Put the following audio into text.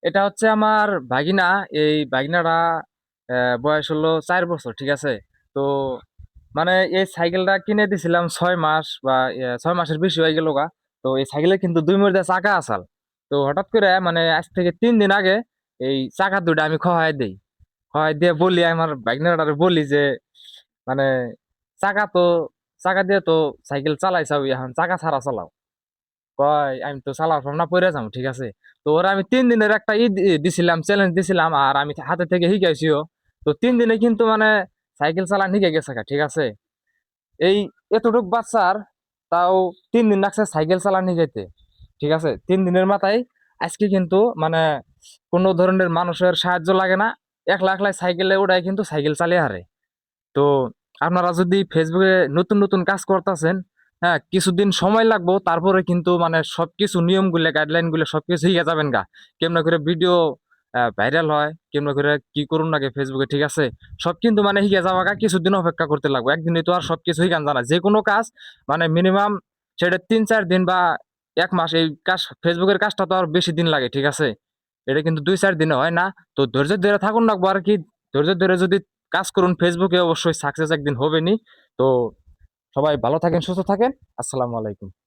এটা হচ্ছে আমার ভাগিনা। এই ভাগিনাটা বয়স হলো 4 বছর, ঠিক আছে। তো মানে এই সাইকেলটা কিনে দিছিলাম 6 মাস বা 6 মাসের বেশি হয়ে গেল গা। তো এই সাইকেলে কিন্তু দুই মধ্যে চাকা আসাল। তো হঠাৎ করে মানে আজ থেকে 3 দিন আগে এই চাকা দুটা আমি খোয়াই দিই। খোয়াই দিয়ে বলি আমার ভাগিনাটারে বলি যে মানে চাকা তো চাকা দিয়ে তো সাইকেল চালাইছাও, এখন চাকা ছাড়া চালাও। কয় আমি তো চালার না পড়ে যাবো, ঠিক আছে। তো ওরা আমি 3 দিনের একটা দিছিলাম, চ্যালেঞ্জ দিছিলাম, আর আমি হাতে থেকে শিখাইছিও। তো 3 দিনে কিন্তু মানে সাইকেল চালান শিখে গেছে গা, ঠিক আছে। এই এতটুক বাচ্চার তাও 3 দিন লাগছে সাইকেল চালান শিখাইতে, ঠিক আছে। 3 দিনের মাথায় আজকে কিন্তু মানে কোনো ধরনের মানুষের সাহায্য লাগে না, একলা একলাই সাইকেলে উঠায় কিন্তু সাইকেল চালিয়ে হারে। তো আপনারা যদি ফেসবুকে নতুন নতুন কাজ করতেছেন, হ্যাঁ, কিছুদিন সময় লাগবে, তারপরে কিন্তু মানে সবকিছু নিয়ম গুলো গাইডলাইন গুলো সবকিছু শিখে যাবেন গা। কেমন করে ভিডিও ভাইরাল হয়, কেমন করে কি করুন লাগে ফেসবুকে, ঠিক আছে। সব কিন্তু মানে শিখে যাওয়া গা, কিছুদিন অপেক্ষা করতে লাগবে, একদিনে তো আর সবকিছু শিখান জানা যে কোনো কাজ। মানে মিনিমাম সেটা 3-4 দিন বা 1 মাস, এই কাজ ফেসবুকের কাজটা তো আর বেশি দিন লাগে, ঠিক আছে। এটা কিন্তু 2-4 দিনে হয় না। তো ধৈর্য ধরে থাকুন লাগবো আর কি। ধৈর্য ধরে যদি কাজ করুন ফেসবুকে, অবশ্যই সাকসেস একদিন হবে নি। তো সবাই ভালো থাকেন, সুস্থ থাকেন। আসসালামু আলাইকুম।